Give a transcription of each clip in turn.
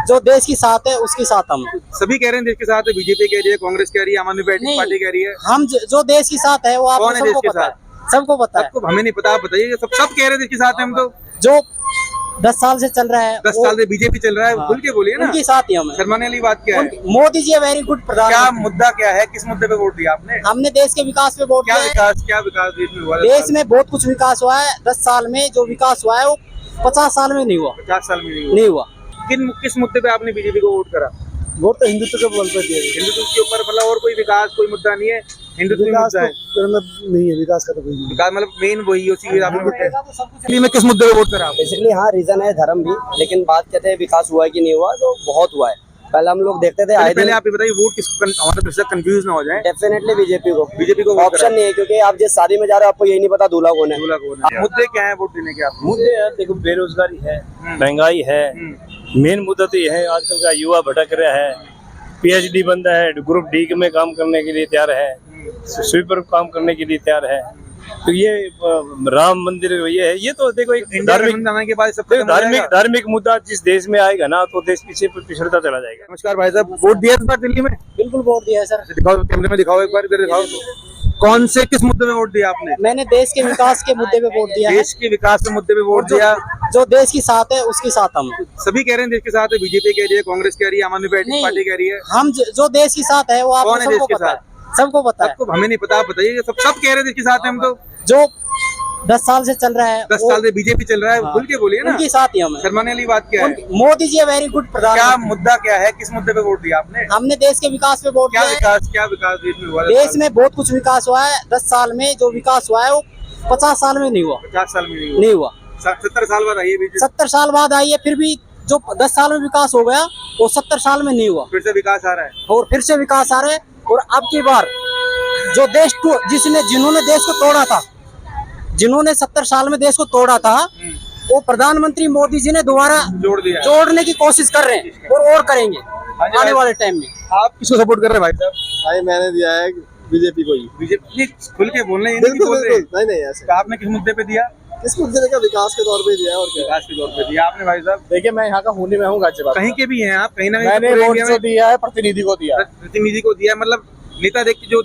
जो देश की साथ है उसके साथ हम। सभी कह रहे हैं देश के साथ है, बीजेपी कह रही है, कांग्रेस कह रही है, आम आदमी पार्टी कह रही है। हम जो देश के साथ है वो आप कौन है सबको देश के पता है, साथ? सबको पता है। सबको हमें नहीं पता, आप बताइए। सब कह रहे हैं देश के साथ है, हम तो जो 10 साल से चल रहा है 10 साल से बीजेपी चल रहा है। हाँ, खुल के बोलिए ना, उनके साथ ही हम हैं। शर्माने वाली बात क्या है? मोदी जी वेरी गुड क्या प्रधानमंत्री। मुद्दा क्या है, किस मुद्दे पे वोट दिया आपने? हमने देश के विकास पे वोट क्या दिया है। विकास, क्या विकास देश में हुआ? देश में बहुत कुछ विकास हुआ है। 10 साल में जो विकास हुआ है वो 50 साल में नहीं हुआ। 50 साल में नहीं हुआ। किस मुद्दे पे आपने बीजेपी को वोट करा? वोट तो हिंदुत्व के बल पर दिया। हिंदुत्व के ऊपर, मतलब और कोई विकास, कोई मुद्दा नहीं है? हिंदुत्व ही मुद्दा है, नहीं है विकास का तो कोई नहीं। विकास मतलब मेन वही, उसी के आपने वोट किया। में किस मुद्दे पे वोट करा? बेसिकली हाँ रीजन है धर्म भी, लेकिन बात कहते हैं विकास हुआ है कि नहीं हुआ, तो बहुत हुआ है। पहले हम लोग देखते थे आए पहले दिन। आप ये बताइए, वोट किसको, हमारे दर्शक कंफ्यूज ना हो जाए। डेफिनेटली बीजेपी को वोट ऑप्शन करा। नहीं है, क्योंकि आप जिस शादी में जा रहे हो आपको यही नहीं पता दूल्हा कौन है। दूल्हा कौन है? मुद्दे क्या है वोट देने के आप? मुद्दे यार देखो, बेरोजगारी है, महंगाई है, मेन मुद्दा तो ये है। आजकल का युवा भटक रहा है, पीएचडी बंदा है, ग्रुप डी में काम करने के लिए तैयार है, स्वीपर काम करने के लिए तैयार है। तो ये राम मंदिर ये है, ये तो देखो एक धार्मिक के बाद सब धार्मिक मुद्दा जिस देश में आएगा ना, तो देश पीछे पिछड़ता चला जाएगा। नमस्कार भाई साहब, वोट दिया इस बार दिल्ली में? बिल्कुल वोट दिया है सर। दिखाओ, कैमरे में दिखाओ, एक बार इधर दिखाओ। कौन से किस मुद्दे पे वोट दिया आपने? मैंने देश के विकास के मुद्दे पे वोट दिया है। देश के विकास के मुद्दे पे वोट दिया। जो देश की साथ है उसके साथ हम। सभी कह रहे हैं देश के साथ है, बीजेपी कह रही है, कांग्रेस कह रही है, आम आदमी पार्टी कह रही है। हम जो देश के साथ है वो आप कौन है देश सबको के पता है, साथ? सबको पता है। सबको हमें नहीं पता, आप बताइए। सब कह रहे हैं देश के साथ है, हम तो जो 10 साल से चल रहा है 10 साल से बीजेपी चल रहा है। खुल के बोलिए ना, उनके साथ ही हम हैं। शर्माने वाली बात क्या है? मोदी जी वेरी गुड क्या प्रधानमंत्री। मुद्दा क्या है, किस मुद्दे पे वोट दिया आपने? हमने देश के विकास पे वोट क्या दिया है। विकास, क्या विकास देश में हुआ? देश में बहुत कुछ विकास हुआ है। 10 साल में जो विकास हुआ है वो 50 साल में नहीं हुआ। 50 साल में नहीं हुआ। 70 साल बाद आई है बीजेपी। 70 साल बाद आई है, फिर भी जो 10 साल में विकास हो गया वो 70 साल में नहीं हुआ। फिर से विकास आ रहा है। और फिर से विकास आ रहा है। और अब की बार जो जिन्होंने देश को तोड़ा था, जिन्होंने 70 साल में देश को तोड़ा था, वो प्रधानमंत्री मोदी जी ने दोबारा जोड़ने की कोशिश कर रहे हैं और करेंगे आने वाले टाइम में। आप किसको सपोर्ट कर रहे हैं भाई साहब? भाई मैंने दिया है बीजेपी को ही। बीजेपी खुल के बोल रहे हैं, नहीं ऐसे। तो आपने किस मुद्दे पे दिया? इस मुद्दे का विकास के तौर पे दिया है और क्या। विकास के तौर पे दिया आपने भाई साहब? देखिए, मैं यहाँ का हूँ नहीं, मैं हूँ गाजियाबाद। कहीं के भी हैं आप, कहीं ना कहीं मैंने तो वोट इंडिया जो में दिया है प्रतिनिधि को दिया। प्रतिनिधि को दिया, मतलब नेता देख के, जो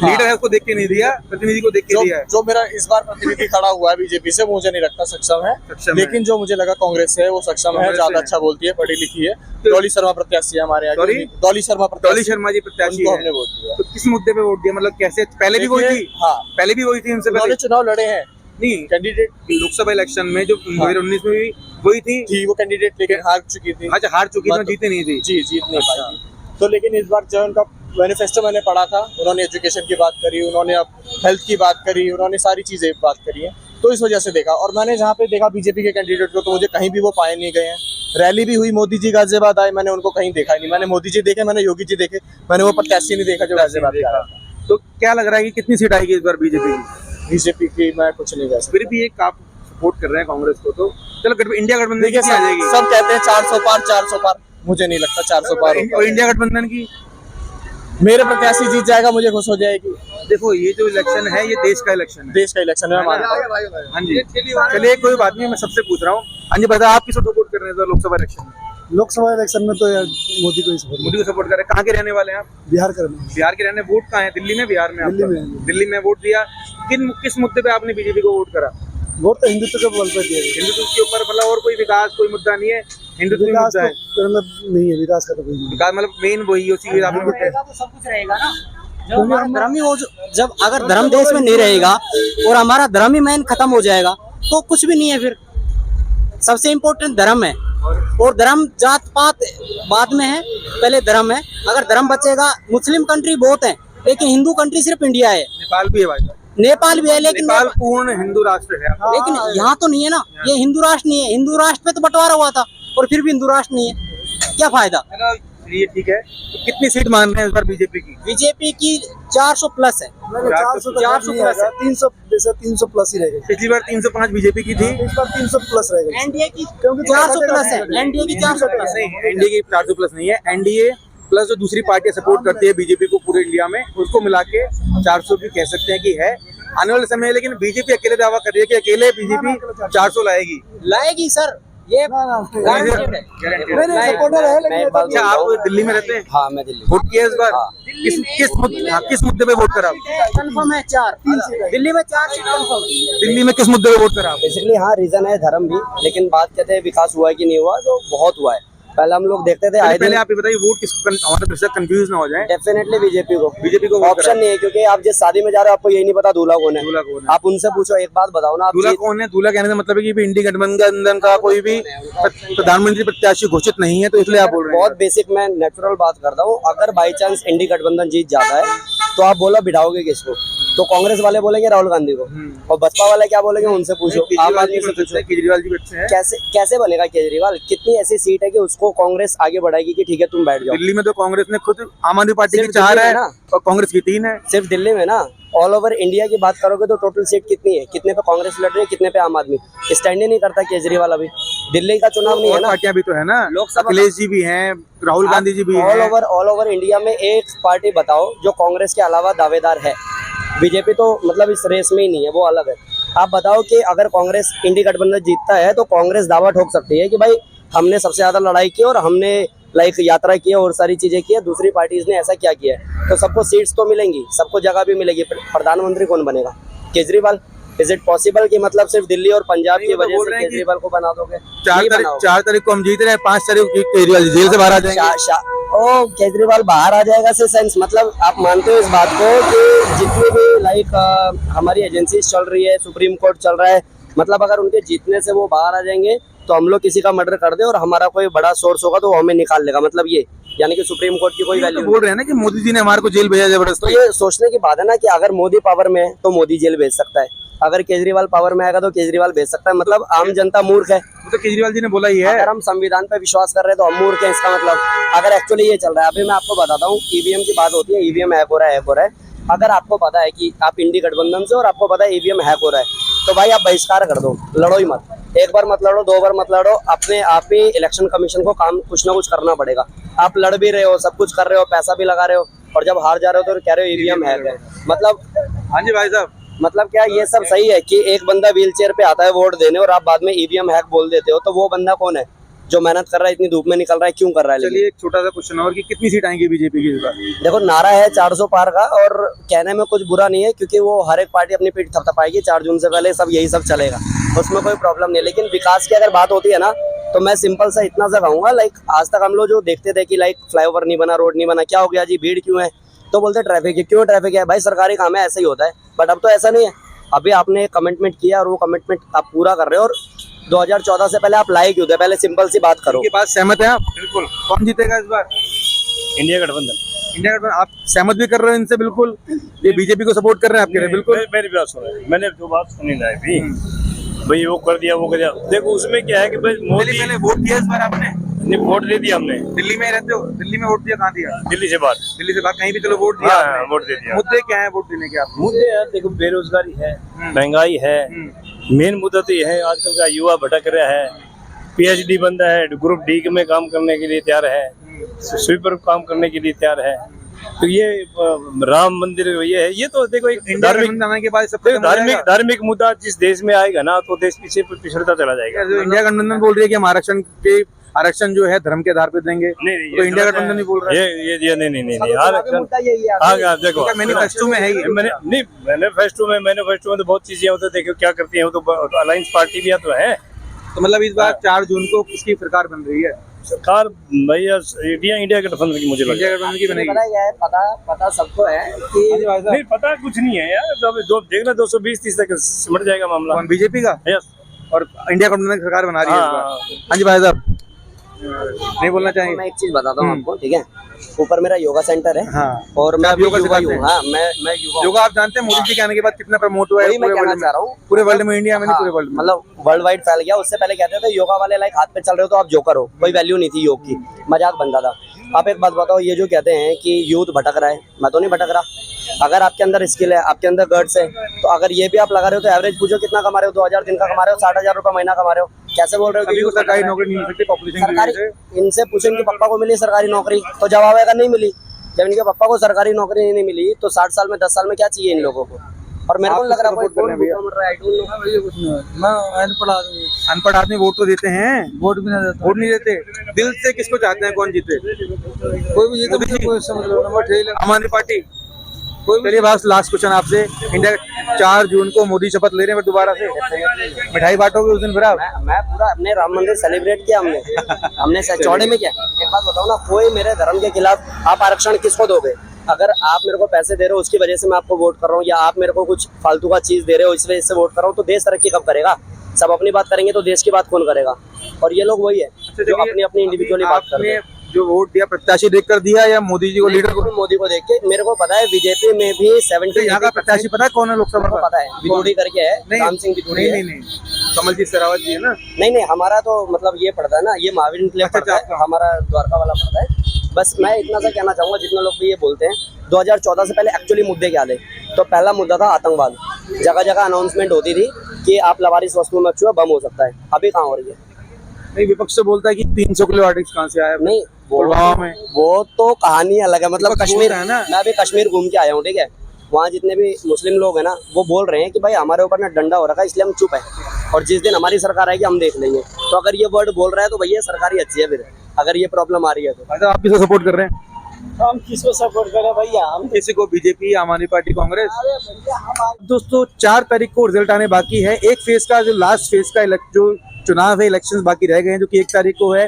लीडर है उसको देख के नहीं दिया, प्रतिनिधि को देख के दिया है। जो मेरा इस बार प्रतिनिधि खड़ा हुआ है बीजेपी से, मुझे नहीं लगता सक्षम है, लेकिन जो मुझे लगा कांग्रेस है वो सक्षम है, ज्यादा अच्छा बोलती है, पढ़ी लिखी है। डॉली शर्मा प्रत्याशी है हमारे यहाँ। डॉली शर्मा जी प्रत्याशी है। हमने वोट दिया। तो किस मुद्दे पे वोट दिया, मतलब कैसे? पहले भी वही थी? हाँ, पहले भी वही थी, उनसे पहले चुनाव लड़े हैं। नहीं, कैंडिडेट लोकसभा इलेक्शन में जो 2019 में भी वही थी वो कैंडिडेट, लेकिन हार चुकी थी। अच्छा, हार चुकी थी, जीते नहीं थी। जी, जीत नहीं पाई थी। तो लेकिन इस बार जो उनका मैनिफेस्टो मैंने पढ़ा था, उन्होंने एजुकेशन की बात करी, उन्होंने अब हेल्थ की बात करी, उन्होंने सारी चीजें बात करी है। तो इस वजह से देखा, और मैंने जहाँ पे देखा बीजेपी के कैंडिडेट को, तो मुझे कहीं भी वो पाए नहीं गए हैं। रैली भी हुई, मोदी जी गाजियाबाद आए, मैंने उनको कहीं देखा ही नहीं। मैंने मोदी जी देखे, मैंने योगी जी देखे, मैंने वो प्रत्याशी नहीं देखा जो गाजियाबाद आ रहा था। तो क्या लग रहा है कि कितनी सीट आएगी इस बार बीजेपी की? बीजेपी की मैं कुछ नहीं कह सकता। फिर भी एक आप सपोर्ट कर रहे हैं कांग्रेस को, तो चलो इंडिया गठबंधन देखिए, की आ जाएगी। सब कहते हैं 400 पार, 400 पार, मुझे नहीं लगता 400 पार होगा। और इंडिया गठबंधन की मेरे प्रत्याशी जीत जाएगा, मुझे खुश हो जाएगी। देखो, ये जो इलेक्शन है ये देश का इलेक्शन है, देश का इलेक्शन है हमारा। हाँ जी, चलिए कोई बात नहीं, मैं सबसे पूछ रहा हूँ। हाँ जी, बता, आप किसको सपोर्ट कर रहे हैं लोकसभा इलेक्शन में? लोकसभा इलेक्शन में तो यार मोदी को ही सपोर्ट। मोदी को सपोर्ट कर रहे हैं। कहाँ के रहने वाले हैं आप? बिहार का रहने। बिहार के रहने। वोट कहाँ है? दिल्ली में, बिहार में? दिल्ली में वोट दिया। किस मुद्दे पे आपने बीजेपी को वोट करा? वोट तो हिंदुत्व के बल पर दिया। हिंदुत्व के ऊपर, मतलब और कोई विकास, कोई मुद्दा नहीं है? हिंदुत्व ही मुद्दा है, नहीं है विकास का तो कोई नहीं। विकास मतलब मेन वही, उसी के आपने वोट किया। तो सब कुछ रहेगा ना। जो हमारा धर्म ही जब अगर धर्म देश में नहीं रहेगा और हमारा धर्म ही मैन खत्म हो जाएगा तो कुछ भी नहीं है। फिर सबसे इम्पोर्टेंट धर्म है, और धर्म जात पात बाद में है, पहले धर्म है। अगर धर्म बचेगा, मुस्लिम कंट्री बहुत है लेकिन हिंदू कंट्री सिर्फ इंडिया है। नेपाल भी है भाई साहब। नेपाल भी है, लेकिन नेपाल पूर्ण हिंदू राष्ट्र है। लेकिन यहाँ तो नहीं है ना, ये हिंदू राष्ट्र नहीं है। हिंदू राष्ट्र पे तो बंटवारा हुआ था और फिर भी हिंदू राष्ट्र नहीं है, क्या फायदा? ये ठीक है। तो कितनी सीट मान रहे हैं इस बार बीजेपी की? बीजेपी की 400 प्लस है। 400 प्लस है। 300 प्लस ही रहेगा। पिछली बार 305 बीजेपी की थी, इस बार 300 प्लस रहेगा। एनडीए की 400 प्लस है। एनडीए की 400 प्लस है। एनडीए की 400 प्लस नहीं है। एनडीए प्लस जो दूसरी पार्टियां सपोर्ट करती है बीजेपी को पूरे इंडिया में, उसको मिला के 400 भी कह सकते हैं कि है आने वाले समय। लेकिन बीजेपी अकेले दावा कर रही है कि अकेले बीजेपी 400 लाएगी। लाएगी सर, ये Guaranteed है। मेरे सपोर्टर है मैं एक बात अच्छा, बोल रहा आप हूँ। दिल्ली में रहते हैं? हाँ मैं दिल्ली। वोट किया इस बार? हाँ। किस मुद्दे पे वोट करा आप? कंफर्म है 4 दिल्ली में 4 सीट कंफर्म। दिल्ली में किस मुद्दे पे वोट करा आप? बेसिकली हाँ रीजन है धर्म भी, लेकिन बात कहते हैं विकास हुआ है कि नहीं हुआ, तो बहुत हुआ है। पहले हम लोग देखते थे आए पहले दिन, आप ये बताइए, वोट किसको, हमारे दर्शक कंफ्यूज ना हो जाए। डेफिनेटली बीजेपी को। बीजेपी को वोट ऑप्शन नहीं है, क्योंकि आप जिस शादी में जा रहे हो आपको यही नहीं पता दूल्हा कौन है। दूल्हा कौन है? आप उनसे पूछो, एक बात बताओ ना, आप दूल्हा कौन है? दूल्हा कहने का मतलब है कि इंडी गठबंधन का कोई भी प्रधानमंत्री प्रत्याशी घोषित नहीं है, तो इसलिए आप बोल रहे हैं। बहुत बेसिक मैं नेचुरल बात करता हूँ। अगर बाई चांस इंडी गठबंधन जीत जाता है तो आप बोलो बिठाओगे किसको, तो कांग्रेस वाले बोलेंगे राहुल गांधी को, और बसपा वाले क्या बोलेंगे उनसे पूछो, आम आदमी से पूछो। केजरीवाल जी भी अच्छे हैं। कैसे बनेगा केजरीवाल? कितनी ऐसी सीट है कि उसको कांग्रेस आगे बढ़ाएगी कि ठीक है तुम बैठ जाओ। दिल्ली में तो कांग्रेस ने खुद आम आदमी पार्टी की सिर्फ 4 दिल्ली है में ना। और कांग्रेस की 3 है। सिर्फ दिल्ली में ना, ऑल ओवर इंडिया की बात करोगे तो टोटल सीट कितनी है, कितने पे कांग्रेस लड़ रही है, कितने पे आम आदमी। स्टैंड ही नहीं करता केजरीवाल अभी। दिल्ली का चुनाव नहीं है और ना, पार्टियां भी तो है ना, लोकसभा- अखिलेश जी भी हैं, राहुल गांधी जी भी हैं। ऑल ओवर इंडिया में एक पार्टी बताओ जो कांग्रेस के अलावा दावेदार है। बीजेपी तो मतलब इस रेस में ही नहीं है, वो अलग है। आप बताओ कि अगर कांग्रेस इंडी गठबंधन जीतता है तो कांग्रेस दावा ठोक सकती है कि भाई हमने सबसे ज्यादा लड़ाई की और हमने लाइक यात्रा की और सारी चीजें की है, दूसरी पार्टीज ने ऐसा क्या किया है। तो सबको सीट्स तो मिलेंगी, सबको जगह भी मिलेगी। प्रधानमंत्री कौन बनेगा? केजरीवाल। इज इट पॉसिबल कि मतलब सिर्फ दिल्ली और पंजाब की वजह से केजरीवाल को बना दोगे? 4 तारीख को हम जीत रहे हैं, 5 तारीख को केजरीवाल जेल से बाहर आ जाएंगे। ओ केजरीवाल बाहर आ जाएगा से सेंस, मतलब आप मानते हो इस बात को कि जितनी भी लाइक हमारी एजेंसीज चल रही है, सुप्रीम कोर्ट चल रहा है, मतलब अगर उनके जीतने से वो बाहर आ जाएंगे तो हम लोग किसी का मर्डर कर दे और हमारा कोई बड़ा सोर्स होगा तो वो हमें निकाल लेगा, मतलब ये यानी कि सुप्रीम कोर्ट की कोई वैल्यू बोल रहे हैं ना कि मोदी जी ने हमारे को जेल भेजा तो जबरदस्ती। ये सोचने की बात है ना कि अगर मोदी पावर में है तो मोदी जेल भेज सकता है, अगर केजरीवाल पावर में आएगा तो केजरीवाल भेज सकता है। मतलब आम जनता मूर्ख है। वो तो केजरीवाल जी ने बोला ही है। अगर हम संविधान पे विश्वास कर रहे हैं तो हम मूर्ख हैं, इसका मतलब अगर एक्चुअली ये चल रहा है। अभी मैं आपको बताता हूँ, ईवीएम की बात होती है, ईवीएम हैक हो रहा है। अगर आपको पता है कि आप इंडी गठबंधन से और आपको पता है ईवीएम हैक हो रहा है, तो भाई आप बहिष्कार कर दो, लड़ो ही मत। एक बार मत लड़ो, 2 बार मत लड़ो, अपने आप ही इलेक्शन कमीशन को काम कुछ ना कुछ करना पड़ेगा। आप लड़ भी रहे हो, सब कुछ कर रहे हो, पैसा भी लगा रहे हो, और जब हार जा रहे हो तो कह रहे हो ईवीएम हैक है। मतलब हाँ जी भाई साहब, मतलब क्या ये सब सही है कि एक बंदा व्हील चेयर पे आता है वोट देने और आप बाद में ईवीएम हैक बोल देते हो, तो वो बंदा कौन है जो मेहनत कर रहा है, इतनी धूप में निकल रहा है, क्यों कर रहा है? चलिए एक छोटा सा क्वेश्चन और कि कितनी सीट आएंगी बीजेपी की इस बार? देखो नारा है 400 पार का, और कहने में कुछ बुरा नहीं है क्योंकि वो हर एक पार्टी अपनी पीठ थपथपाएगी। 4 जून से पहले सब यही सब चलेगा, उसमें कोई प्रॉब्लम नहीं है। लेकिन विकास की अगर बात होती है ना, तो मैं सिंपल सा इतना सा कहूँगा, लाइक आज तक हम लोग जो देखते थे कि लाइक फ्लाईओवर नहीं बना, रोड नहीं बना, क्या हो गया जी, भीड़ क्यों है, तो बोलते ट्रैफिक है। क्यों ट्रैफिक है भाई? सरकारी काम है, ऐसा ही होता है। बट अब तो ऐसा नहीं है। अभी आपने कमिटमेंट किया और वो कमिटमेंट आप पूरा कर रहे हो, और 2014 से पहले आप लाए क्यों थे? पहले सिंपल सी बात करो। इनके बात सहमत है आप? बिल्कुल। कौन जीतेगा इस बार? इंडिया गठबंधन। इंडिया गठबंधन। आप सहमत भी कर रहे हो इनसे? बिल्कुल। ये बीजेपी को सपोर्ट कर रहे हैं आप कह रहे हैं? बिल्कुल। मेरी बात सुनो, मैंने जो बात सुनी ना अभी, भाई वो कर दिया वो कर दिया। देखो उसमें क्या है कि भाई मोदी पहले वोट दिया इस बार आपने? ने वोट दे दिया हमने। दिल्ली में रहते हो? दिल्ली में वोट दिया? कहाँ दिया? दिल्ली से बाहर। दिल्ली से बाहर कहीं भी चलो वोट दिया हाँ, आपने। वोट दे दिया। मुद्दे क्या है वोट देने के आपने? मुद्दे यार देखो, बेरोजगारी है, महंगाई है, मेन मुद्दा तो ये है आजकल का युवा भटक रहा है। पीएचडी बंदा है, ग्रुप डी में काम करने के लिए तैयार है, स्वीपर काम करने के लिए तैयार है। तो ये राम मंदिर ये तो देखो एक गठबंधन आने के बाद सब खत्म हो जाएगा। धार्मिक मुद्दा जिस देश में आएगा ना, तो देश पीछे पिछड़ता चला जाएगा। जो इंडिया गठबंधन बोल रही है कि आरक्षण जो है धर्म के आधार पे देंगे, नहीं, तो इंडिया गठबंधन नहीं बोल रहा है। ये नहीं मुद्दा यही है। आगे देखो मैनिफेस्टो में है ही। मैनिफेस्टो में तो बहुत चीजें होती है। देखो क्या करती है, वो तो अलायंस पार्टी भी तो है। तो मतलब इस बार 4 जून को किसकी सरकार बन रही है? सरकार भैया इंडिया गठबंधन की मुझे लगता इंडिया गठबंधन की बनेगी। पता क्या है, पता सबको है कि हाँ है। नहीं पता कुछ नहीं है यार, जब देखना 220-30 तक सिमट जाएगा मामला। बीजेपी का? यस। और इंडिया गठबंधन की सरकार बना रही है इस बार। हाँ। हाँ जी भाई साहब, नहीं बोलना चाहिए? मैं एक चीज बताता हूँ आपको, ठीक है। ऊपर मेरा योगा सेंटर है, हाँ। और मैं आप अभी योगा युवा सिखाते हूँ। हैं? हाँ, मैं युवा। योगा आप जानते हैं मोदी जी के आने के बाद कितना प्रमोट हुआ है? वही मैं कहना चाह रहा हूँ। पूरे वर्ल्ड में, इंडिया में नहीं, हाँ, पूरे वर्ल्ड में। मतलब वर्ल्ड वाइड फैल गया। उससे पहले कहते थे योगा वाले लाइक हाथ पे चल रहे हो तो आप जोकर हो, कोई वैल्यू नहीं थी योग की, मजाक बनता था। आप एक बात बताओ, ये जो कहते हैं कि यूथ भटक रहा है, मैं तो नहीं भटक रहा। अगर आपके अंदर स्किल है, आपके अंदर गट्स है, तो अगर ये भी आप लगा रहे हो तो एवरेज पूछो कितना कमा रहे हो? 2000 दिन का कमा रहे हो, 60,000 रुपए महीना कमा रहे हो। कैसे बोल रहे हो? अभी को सरकारी नौकरी नहीं मिल सकती पॉपुलेशन की वजह से। सरकारी, इनसे पूछो इनके पापा को मिली सरकारी नौकरी, तो जवाब आएगा नहीं मिली। जब इनके पापा को सरकारी नौकरी नहीं मिली तो 60 साल में 10 साल में क्या चाहिए इन लोगों को? और मेरे को नहीं लग रहा कोई support कर रहे हैं भैया। भूखा मर रहा है, I don't know। भैया कुछ नहीं है, मैं अनपढ़ आदमी हूँ, अनपढ़ आदमी वोट तो देते हैं, वोट भी नहीं देता। वोट नहीं देते। दिल से किसको चाहते हैं, कौन जीते? कोई भी जीते मोदी जी। मुझे कोई समझ लो नंबर ठीक लगा। आम आदमी पार्टी। चलिए बस लास्ट क्वेश्चन आपसे, इंडिया 4 जून को मोदी शपथ ले रहे हैं फिर दोबारा से, मिठाई बांटोगे उस दिन फिर आप? मैं पूरा अपने राम मंदिर सेलिब्रेट किया हमने चौड़े में किया। एक बात बताओ ना, कोई मेरे धर्म के खिलाफ आप आरक्षण किसको दोगे? अगर आप मेरे को पैसे दे रहे हो उसकी वजह से मैं आपको वोट कर रहा हूँ, या आप मेरे को कुछ फालतू का चीज दे रहे हो इस वजह से वोट कर रहा हूँ, तो देश तरक्की कब करेगा? सब अपनी बात करेंगे तो देश की बात कौन करेगा? और ये लोग वही है जो अपनी अपनी इंडिविजुअली बात कर रहे हैं। जो वोट दिया प्रत्याशी देखकर दिया या मोदी जी को, लीडर को? मोदी को देख के मेरे को पता है बीजेपी में भी 70 यहाँ का प्रत्याशी पता है कौन है लोकसभा को का? पता है, बिदुड़ी करके है, राम सिंह बिदुड़ी है। नहीं कमलजीत शेरावत जी है ना? नहीं हमारा तो मतलब ये पड़ता है ना, ये महावीर इंक्लेव पड़ता है, हमारा द्वारका वाला पड़ता है। बस मैं इतना सा कहना चाहूंगा, जितने लोग भी ये बोलते हैं 2014 से पहले एक्चुअली मुद्दे क्या थे? तो पहला मुद्दा था आतंकवाद। जगह जगह अनाउंसमेंट होती थी कि आप लवारिस वस्तुओं में छुआ बम हो सकता है। अभी कहाँ हो रही है? नहीं, विपक्ष तो बोलता है कि 300 किलो आर्टिक्स कहाँ से आया? नहीं पुलवामा में वो तो कहानी अलग है। मतलब विपक्ष कश्मीर बोलता है ना। मैं अभी कश्मीर घूम के आया हूँ, ठीक है? वहाँ जितने भी मुस्लिम लोग हैं ना, वो बोल रहे हैं कि भाई हमारे ऊपर ना डंडा हो रखा है इसलिए हम चुप है, और जिस दिन हमारी सरकार आएगी हम देख लेंगे। तो अगर ये वर्ड बोल रहा है तो भैया सरकार ही अच्छी है फिर, अगर ये प्रॉब्लम आ रही है तो। मतलब आप किसे सपोर्ट कर रहे हैं? हम किसको सपोर्ट करें भैया? हम किसी को, बीजेपी, आम आदमी पार्टी, कांग्रेस? दोस्तों 4 तारीख को रिजल्ट आने बाकी है। एक फेज का जो लास्ट फेज का जो चुनाव है, इलेक्शंस बाकी रह गए हैं, जो कि 1 तारीख को है।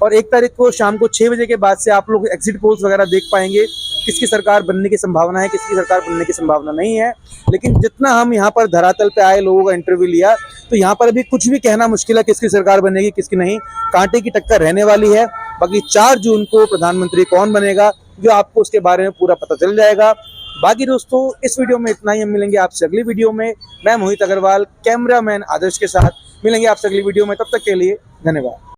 और 1 तारीख को शाम को 6 बजे के बाद से आप लोग एग्जिट पोल्स वगैरह देख पाएंगे, किसकी सरकार बनने की संभावना है, किसकी सरकार बनने की संभावना नहीं है। लेकिन जितना हम यहाँ पर धरातल पे आए, लोगों का इंटरव्यू लिया, तो यहाँ पर अभी कुछ भी कहना मुश्किल है किसकी सरकार बनेगी किसकी नहीं। कांटे की टक्कर रहने वाली है। बाकी 4 जून को प्रधानमंत्री कौन बनेगा, जो आपको उसके बारे में पूरा पता चल जाएगा। बाकी दोस्तों इस वीडियो में इतना ही। हम मिलेंगे आपसे अगली वीडियो में। मैं मोहित अग्रवाल, कैमरामैन आदर्श के साथ मिलेंगे आपसे अगली वीडियो में। तब तक के लिए धन्यवाद।